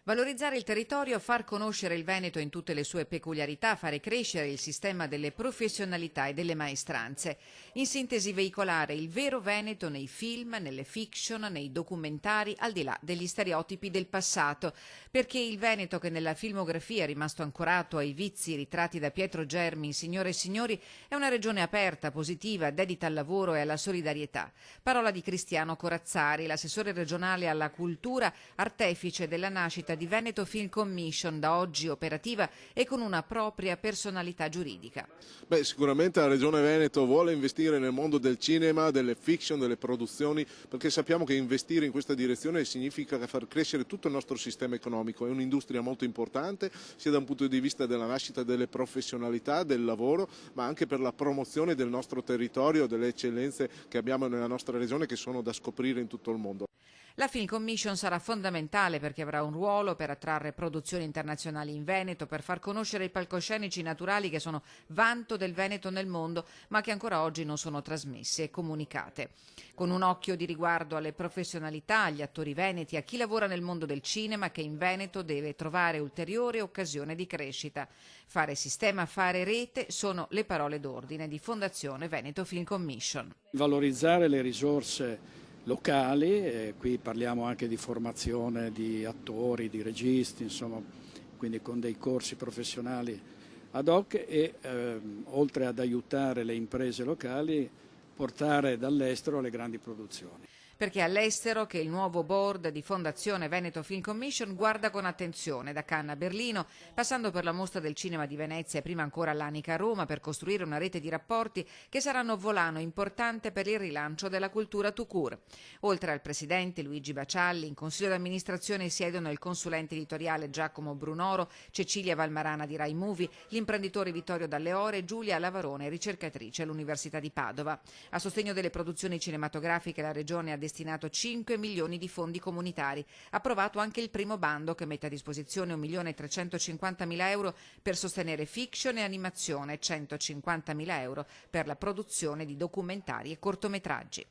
Valorizzare il territorio, far conoscere il Veneto in tutte le sue peculiarità, fare crescere il sistema delle professionalità e delle maestranze. In sintesi, veicolare il vero Veneto nei film, nelle fiction, nei documentari, al di là degli stereotipi del passato. Perché il Veneto, che nella filmografia è rimasto ancorato ai vizi ritratti da Pietro Germi in Signore e Signori, è una regione aperta, positiva, dedita al lavoro e alla solidarietà. Parola di Cristiano Corazzari, l'assessore regionale alla cultura, artefice della nascita di Veneto Film Commission, da oggi operativa e con una propria personalità giuridica. Sicuramente la Regione Veneto vuole investire nel mondo del cinema, delle fiction, delle produzioni, perché sappiamo che investire in questa direzione significa far crescere tutto il nostro sistema economico. È un'industria molto importante, sia da un punto di vista della nascita delle professionalità, del lavoro, ma anche per la promozione del nostro territorio, delle eccellenze che abbiamo nella nostra regione, che sono da scoprire in tutto il mondo. La Film Commission sarà fondamentale perché avrà un ruolo per attrarre produzioni internazionali in Veneto, per far conoscere i palcoscenici naturali che sono vanto del Veneto nel mondo, ma che ancora oggi non sono trasmesse e comunicate. Con un occhio di riguardo alle professionalità, agli attori veneti, a chi lavora nel mondo del cinema, che in Veneto deve trovare ulteriore occasione di crescita. Fare sistema, fare rete sono le parole d'ordine di Fondazione Veneto Film Commission. Valorizzare le risorse locali, qui parliamo anche di formazione di attori, di registi, insomma, quindi con dei corsi professionali ad hoc e oltre ad aiutare le imprese locali, portare dall'estero le grandi produzioni. Perché all'estero che il nuovo board di Fondazione Veneto Film Commission guarda con attenzione, da Cannes a Berlino, passando per la Mostra del Cinema di Venezia e prima ancora all'Anica a Roma, per costruire una rete di rapporti che saranno volano importante per il rilancio della cultura tout court. Oltre al presidente Luigi Bacialli, in consiglio d'amministrazione siedono il consulente editoriale Giacomo Brunoro, Cecilia Valmarana di Rai Movie, l'imprenditore Vittorio Dalleore e Giulia Lavarone, ricercatrice all'Università di Padova. A sostegno delle produzioni cinematografiche la Regione ha destinato 5 milioni di fondi comunitari. Approvato anche il primo bando che mette a disposizione 1.350.000 euro per sostenere fiction e animazione, 150.000 euro per la produzione di documentari e cortometraggi.